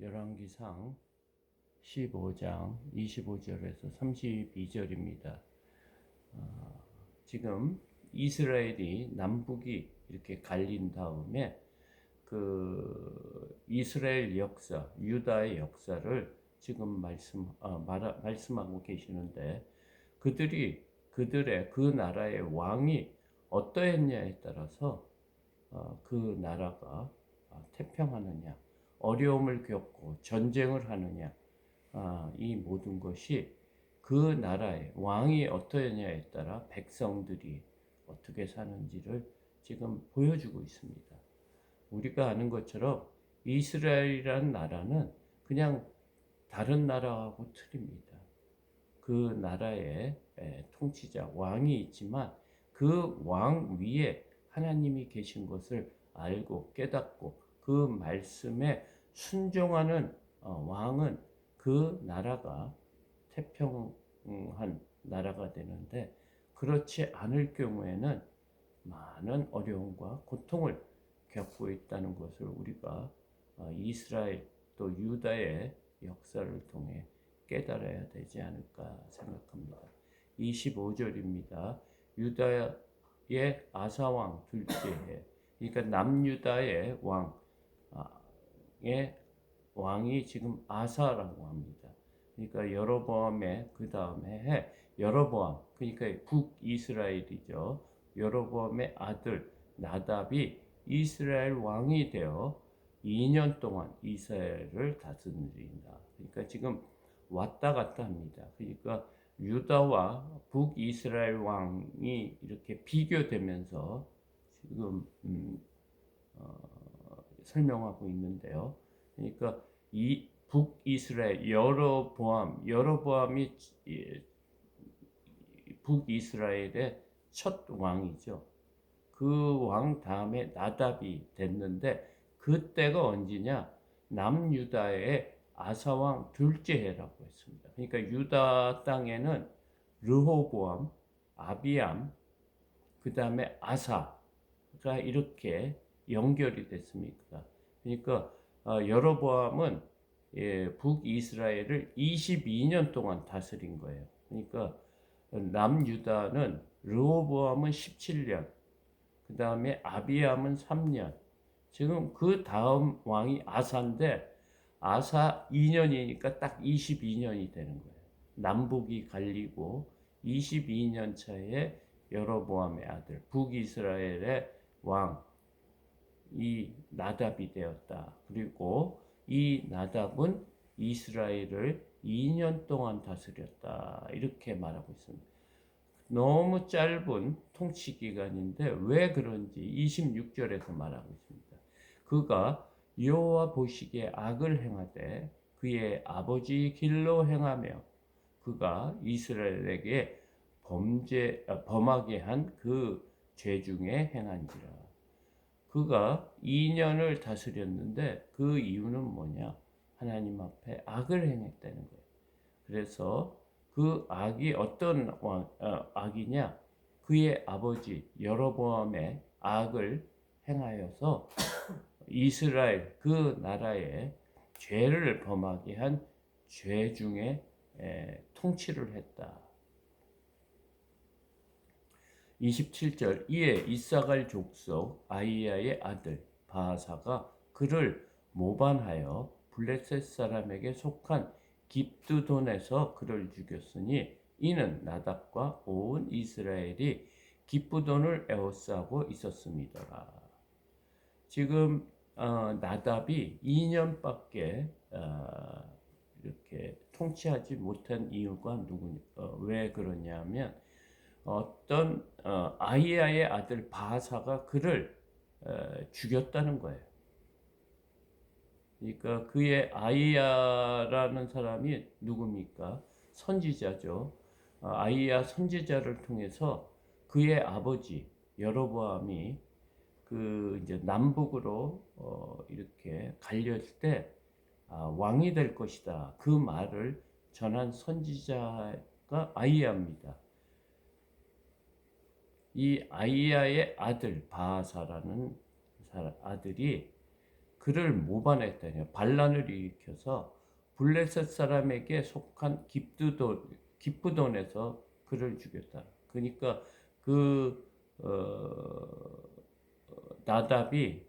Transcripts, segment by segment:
열왕기상 15장 25절에서 32절입니다. 지금 이스라엘이 남북이 이렇게 갈린 다음에 그 이스라엘 역사, 유다의 역사를 지금 말씀하고 계시는데, 그들의 그 나라의 왕이 어떠했냐에 따라서 그 나라가 태평하느냐, 어려움을 겪고 전쟁을 하느냐, 이 모든 것이 그 나라의 왕이 어떠냐에 따라 백성들이 어떻게 사는지를 지금 보여주고 있습니다. 우리가 아는 것처럼 이스라엘이라는 나라는 그냥 다른 나라하고 틀립니다. 그 나라의 통치자, 왕이 있지만 그 왕 위에 하나님이 계신 것을 알고 깨닫고 그 말씀에 순종하는 왕은 그 나라가 태평한 나라가 되는데, 그렇지 않을 경우에는 많은 어려움과 고통을 겪고 있다는 것을 우리가 이스라엘 또 유다의 역사를 통해 깨달아야 되지 않을까 생각합니다. 25절입니다. 유다의 아사왕 둘째 해, 그러니까 남유다의 왕이 지금 아사라고 합니다. 그러니까 여로보암의 그 다음에 해, 여로보암, 그러니까 북이스라엘이죠. 여로보암의 아들 나답이 이스라엘 왕이 되어 2년 동안 이스라엘을 다스린다. 그러니까 지금 왔다 갔다 합니다. 그러니까 유다와 북이스라엘 왕이 이렇게 비교되면서 지금 설명하고 있는데요. 그러니까 이 북이스라엘 여로보암이 북이스라엘의 첫 왕이죠. 그 왕 다음에 나답이 됐는데, 그때가 언제냐? 남유다의 아사왕 둘째 해라고 했습니다. 그러니까 유다 땅에는 르호보암, 아비암, 그 다음에 아사가 이렇게 연결이 됐습니다. 그러니까 여로보암은 북이스라엘을 22년 동안 다스린 거예요. 그러니까 남유다는 르호보암은 17년, 그 다음에 아비암은 3년. 지금 그 다음 왕이 아사인데, 아사 2년이니까 딱 22년이 되는 거예요. 남북이 갈리고 22년 차에 여로보암의 아들 북이스라엘의 왕 이 나답이 되었다. 그리고 이 나답은 이스라엘을 2년 동안 다스렸다. 이렇게 말하고 있습니다. 너무 짧은 통치 기간인데 왜 그런지 26절에서 말하고 있습니다. 그가 여호와 보시기에 악을 행하되 그의 아버지 길로 행하며 그가 이스라엘에게 범하게 한 그 죄 중에 행한지라. 그가 2년을 다스렸는데 그 이유는 뭐냐? 하나님 앞에 악을 행했다는 거예요. 그래서 그 악이 어떤 악이냐? 그의 아버지 여로보암의 악을 행하여서 이스라엘 그 나라에 죄를 범하게 한 죄 중에 통치를 했다. 27절, 이에 이사갈 족속 아이야의 아들 바하사가 그를 모반하여 블레셋 사람에게 속한 깁두돈에서 그를 죽였으니 이는 나답과 온 이스라엘이 깁두돈을 에워싸고 있었습니다. 지금 나답이 2년밖에 이렇게 통치하지 못한 이유가 왜 그러냐면, 어떤 아이야의 아들 바하사가 그를 죽였다는 거예요. 그러니까 그의 아이야라는 사람이 누굽니까? 선지자죠. 아이야 선지자를 통해서 그의 아버지 여로보암이 그 이제 남북으로 이렇게 갈렸을 때 왕이 될 것이다. 그 말을 전한 선지자가 아이야입니다. 이 아이야의 아들 바하사라는 아들이 그를 모반했다니 반란을 일으켜서 블레셋 사람에게 속한 기프돈에서 그를 죽였다. 그러니까 그 나답이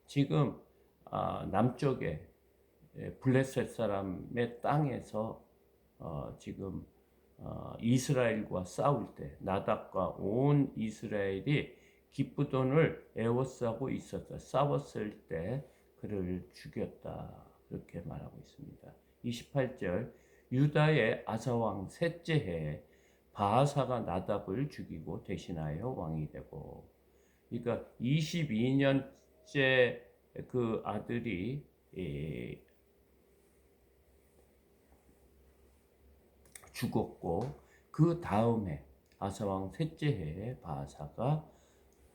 지금 남쪽에 블레셋 사람의 땅에서 지금 이스라엘과 싸울 때 나답과 온 이스라엘이 기브돈을 에워싸고 있었다. 싸웠을 때 그를 죽였다. 그렇게 말하고 있습니다. 28절 유다의 아사 왕 셋째 해에 바하사가 나답을 죽이고 대신하여 왕이 되고, 그러니까 22년째 그 아들이 죽었고, 그 다음에 아사 왕 셋째 해에 바하사가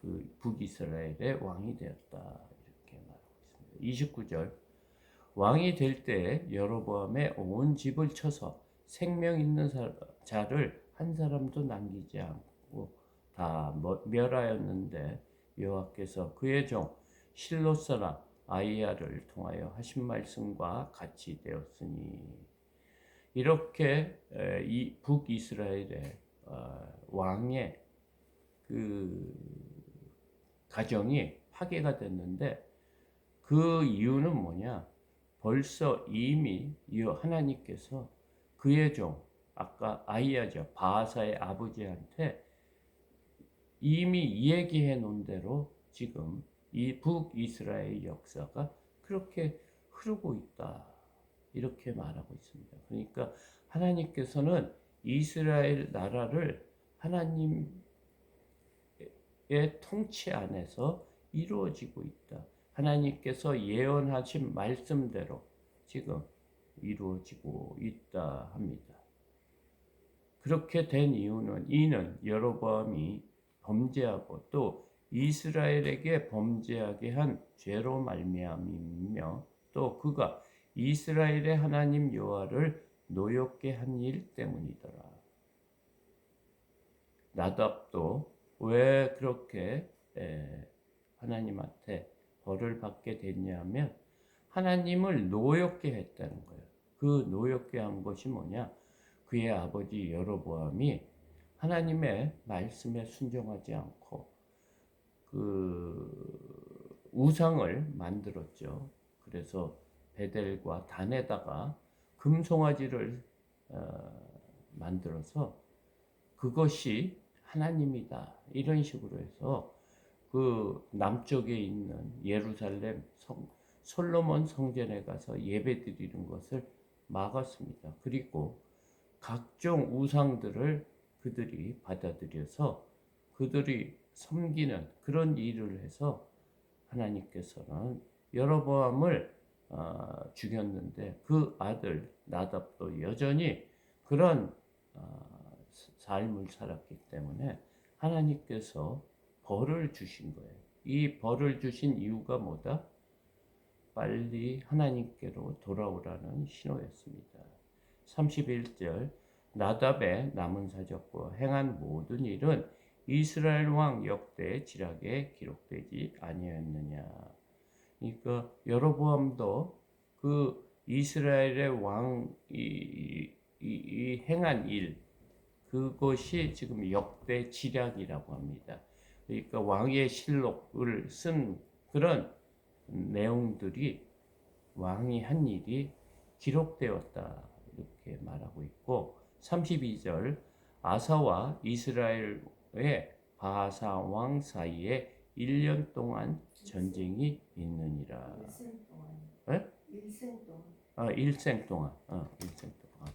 그 북이스라엘의 왕이 되었다. 이렇게 말하고 있습니다. 29절 왕이 될 때 여로보암의 온 집을 쳐서 생명 있는 자를 한 사람도 남기지 않고 다 멸하였는데 여호와께서 그의 종 실로 사람 아이야를 통하여 하신 말씀과 같이 되었으니, 이렇게 이 북이스라엘의 왕의 그 가정이 파괴가 됐는데, 그 이유는 뭐냐? 벌써 이미 하나님께서 그의 종 아까 아이야죠, 바하사의 아버지한테 이미 얘기해 놓은 대로 지금 이 북이스라엘 역사가 그렇게 흐르고 있다. 이렇게 말하고 있습니다. 그러니까 하나님께서는 이스라엘 나라를 하나님의 통치 안에서 이루어지고 있다. 하나님께서 예언하신 말씀대로 지금 이루어지고 있다 합니다. 그렇게 된 이는 여로보암이 범죄하고 또 이스라엘에게 범죄하게 한 죄로 말미암이며, 또 그가 이스라엘의 하나님 여호와를 노엽게 한 일 때문이더라. 나답도 왜 그렇게 하나님한테 벌을 받게 됐냐면 하나님을 노엽게 했다는 거예요. 그 노엽게 한 것이 뭐냐? 그의 아버지 여로보암이 하나님의 말씀에 순종하지 않고 그 우상을 만들었죠. 그래서 베델과 단에다가 금송아지를 만들어서 그것이 하나님이다, 이런 식으로 해서 그 남쪽에 있는 예루살렘 솔로몬 성전에 가서 예배드리는 것을 막았습니다. 그리고 각종 우상들을 그들이 받아들여서 그들이 섬기는 그런 일을 해서 하나님께서는 여로보암을 죽였는데, 그 아들 나답도 여전히 그런 삶을 살았기 때문에 하나님께서 벌을 주신 거예요. 이 벌을 주신 이유가 뭐다? 빨리 하나님께로 돌아오라는 신호였습니다. 31절 나답의 남은 사적과 행한 모든 일은 이스라엘 왕 역대 지략에 기록되지 아니하였느냐. 그러니까 여로보암도 그 이스라엘의 왕이 행한 일, 그것이 지금 역대 지략이라고 합니다. 그러니까 왕의 실록을 쓴 그런 내용들이 왕이 한 일이 기록되었다, 이렇게 말하고 있고, 32절 아사와 이스라엘의 바하사 왕 사이에 1년 동안 전쟁이 있느니라. 일생 동안. 네? 일생 동안. 일생 동안. 일생 동안. 맞아요.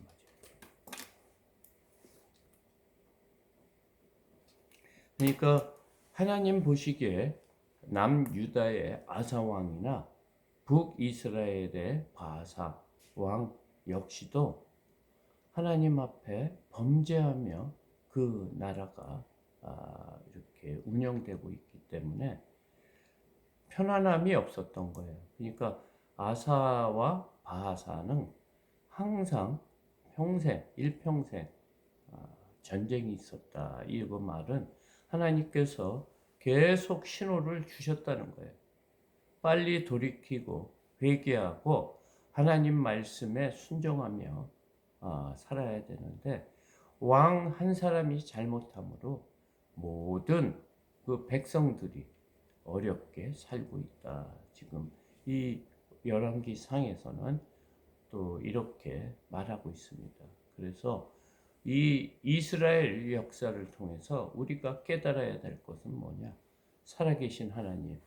그러니까 하나님 보시기에 남유다의 아사 왕이나 북이스라엘의 바하사 왕 역시도 하나님 앞에 범죄하며 그 나라가 이렇게 운영되고 있기 때문에 편안함이 없었던 거예요. 그러니까 아사와 바하사는 항상 일평생 전쟁이 있었다. 이 말은 하나님께서 계속 신호를 주셨다는 거예요. 빨리 돌이키고 회개하고 하나님 말씀에 순종하며 살아야 되는데, 왕 한 사람이 잘못함으로 모든 그 백성들이 어렵게 살고 있다. 지금 이 열왕기 상에서는 또 이렇게 말하고 있습니다. 그래서 이 이스라엘 역사를 통해서 우리가 깨달아야 될 것은 뭐냐? 살아계신 하나님.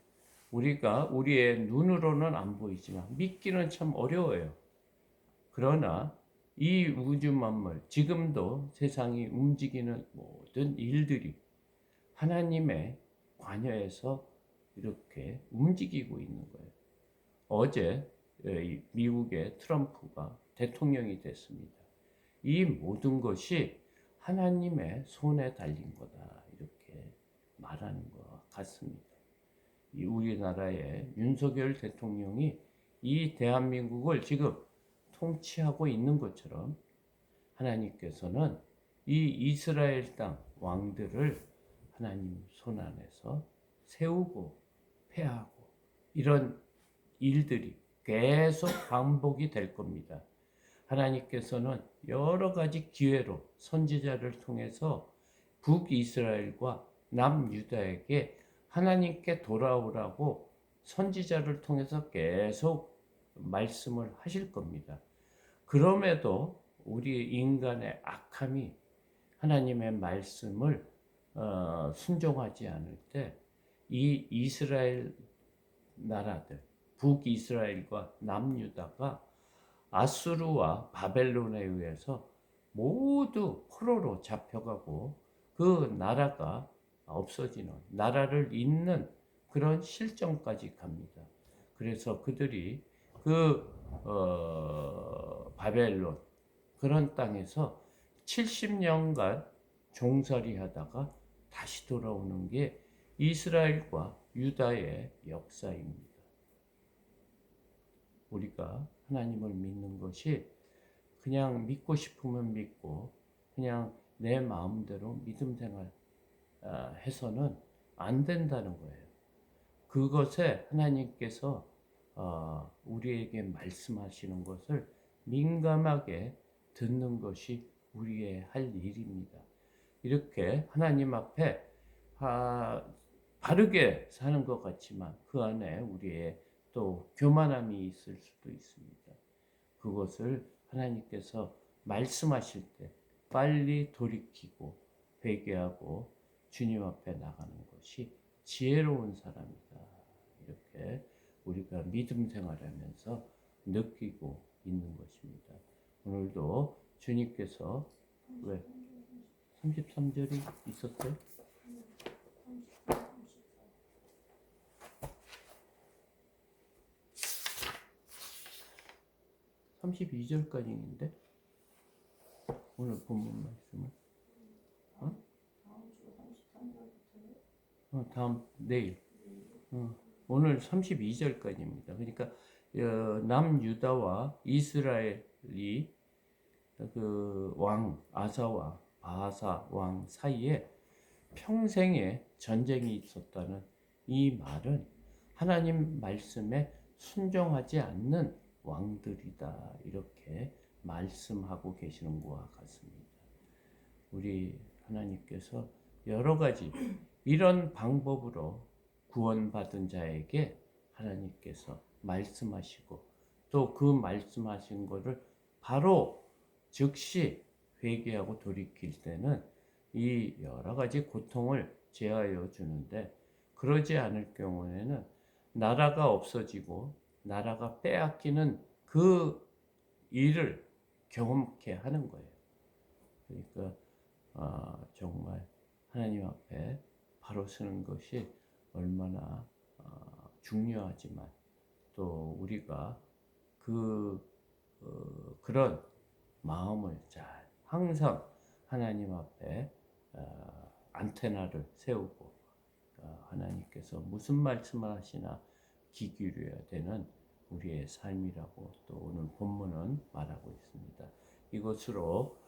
우리가 우리의 눈으로는 안 보이지만 믿기는 참 어려워요. 그러나 이 우주 만물, 지금도 세상이 움직이는 모든 일들이 하나님의 관여에서 이렇게 움직이고 있는 거예요. 어제 미국의 트럼프가 대통령이 됐습니다. 이 모든 것이 하나님의 손에 달린 거다, 이렇게 말하는 것 같습니다. 이 우리나라의 윤석열 대통령이 이 대한민국을 지금 통치하고 있는 것처럼 하나님께서는 이 이스라엘 땅 왕들을 하나님 손 안에서 세우고 폐하고 이런 일들이 계속 반복이 될 겁니다. 하나님께서는 여러 가지 기회로 선지자를 통해서 북이스라엘과 남유다에게 하나님께 돌아오라고 선지자를 통해서 계속 말씀을 하실 겁니다. 그럼에도 우리 인간의 악함이 하나님의 말씀을 순종하지 않을 때 이 이스라엘 나라들, 북이스라엘과 남유다가 아수르와 바벨론에 의해서 모두 포로로 잡혀가고 그 나라가 없어지는, 나라를 잇는 그런 실정까지 갑니다. 그래서 그들이 바벨론 그런 땅에서 70년간 종살이 하다가 다시 돌아오는 게 이스라엘과 유다의 역사입니다. 우리가 하나님을 믿는 것이 그냥 믿고 싶으면 믿고 그냥 내 마음대로 믿음 생활 해서는 안 된다는 거예요. 그것에 하나님께서 우리에게 말씀하시는 것을 민감하게 듣는 것이 우리의 할 일입니다. 이렇게 하나님 앞에 바르게 사는 것 같지만 그 안에 우리의 또 교만함이 있을 수도 있습니다. 그것을 하나님께서 말씀하실 때 빨리 돌이키고 회개하고 주님 앞에 나가는 것이 지혜로운 사람이다. 이렇게 우리가 믿음 생활하면서 느끼고 있는 것입니다. 오늘도 주님께서 왜 33절이 있었어요? 32절까지인데 오늘 본문 말씀은 다음 내일 오늘 32절까지입니다. 그러니까 남유다와 이스라엘이 그 왕 아사와 바하사 왕 사이에 평생의 전쟁이 있었다는 이 말은 하나님 말씀에 순종하지 않는 왕들이다, 이렇게 말씀하고 계시는 것과 같습니다. 우리 하나님께서 여러 가지 이런 방법으로 구원받은 자에게 하나님께서 말씀하시고 또 그 말씀하신 것을 바로 즉시 회개하고 돌이킬 때는 이 여러 가지 고통을 제하여 주는데, 그러지 않을 경우에는 나라가 없어지고 나라가 빼앗기는 그 일을 경험케 하는 거예요. 그러니까 정말 하나님 앞에 바로 서는 것이 얼마나 중요하지만 또 우리가 그런 마음을 잘 항상 하나님 앞에 안테나를 세우고 하나님께서 무슨 말씀을 하시나 귀 기울여야 되는 우리의 삶이라고 또 오늘 본문은 말하고 있습니다. 이것으로